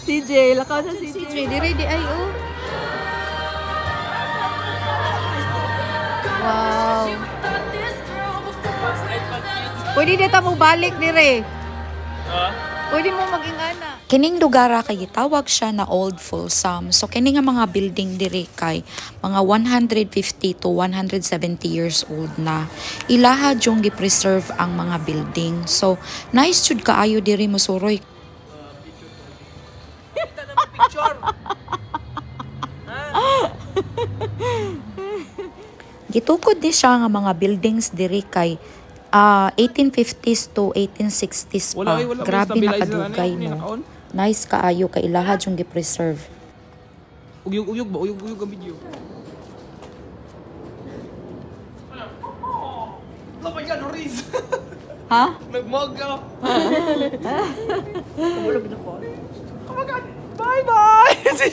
CJ, lakaw sa CJ. Dire di ay oh. Wow. Pwede dito mo balik dire. Pwede mo maging ana. Kining lugar kay gitawag siya na Old Folsom. So kini nga mga building diri kay mga 150 to 170 years old na. Ilaha jung gi-preserve ang mga building. So nice jud kaayo diri Musuroy. Gitukod ni siya nga mga buildings diri kay 1850s to 1860s pa. Grabe nakadugay no. Nice kaayo kay ilaha jung gi-preserve. Uyog-uyog ba? Uyog-uyog ang video. Lapay ka, Riz! Ha? Nagmog ka! Kabulog na ko. Oh my God! Bye-bye! Kasi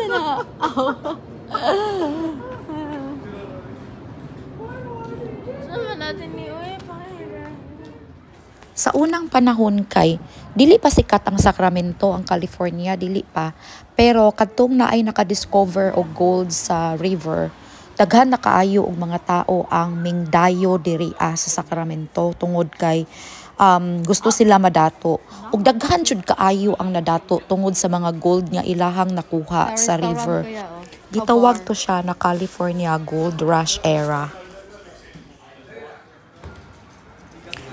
na. Sama natin ni Uy. Sa unang panahon kay dili pa sikat ang Sacramento, ang California dili pa, pero kadtong na ay nakadiscover og gold sa river, daghan na kaayo og mga tao ang mingdayo diri sa Sacramento tungod kay gusto sila madato ug daghan jud kaayo ang nadato tungod sa mga gold nga ilahang nakuha sa river. Gitawag to siya na California Gold Rush Era.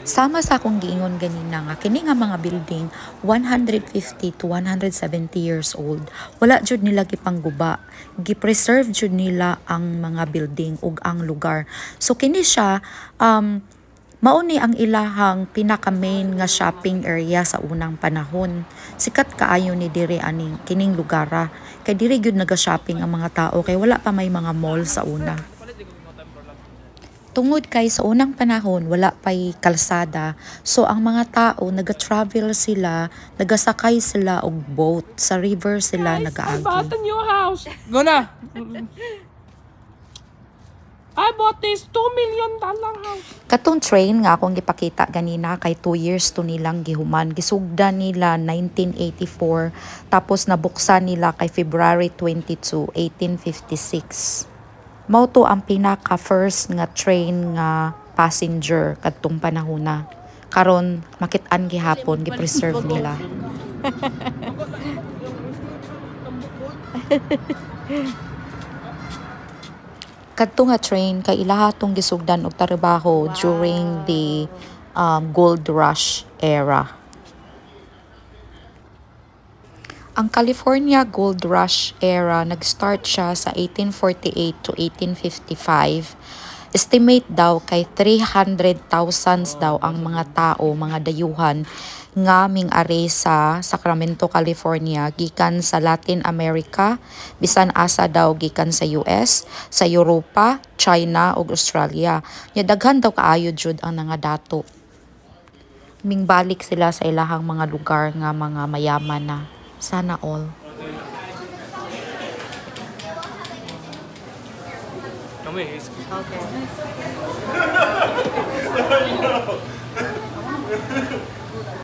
Sama sa akong giingon ganina nga kini nga mga building 150 to 170 years old. Wala jud nila gipangguba. Gipreserve jud nila ang mga building ug ang lugar. So kini siya mao ni ang ilahang pinaka main nga shopping area sa unang panahon. Sikat kaayo ni diri aning kining lugara. Kay diri gyud naga-shopping ang mga tao kay wala pa may mga mall sa una. Tungod kay sa unang panahon wala pay kalsada, so ang mga tao naga-travel sila, nagasakay sila og boat sa river sila nagaagi. I bought a new house. Go na. I bought this $2 million house. Katong train nga akong gipakita ganina kay 2 years to nilang gihuman. Gisugdan nila 1984 tapos nabuksan nila kay February 22, 1856. Mao to ang pinaka first nga train nga passenger kadtong panahona. Karon makit-an gihapon gi-preserve nila. Kadto nga train kay ilaha tong gisugdan og trabaho during the gold rush era. Ang California Gold Rush era nag-start siya sa 1848 to 1855. Estimate daw kay 300,000 daw ang mga tao, mga dayuhan nga ming-ari sa Sacramento, California gikan sa Latin America, bisan asa daw gikan sa US, sa Europa, China ug Australia. Nya daghan daw kaayo jud ang nangadato. Mingbalik sila sa ilahang mga lugar nga mga mayaman na. Sana all. Okay.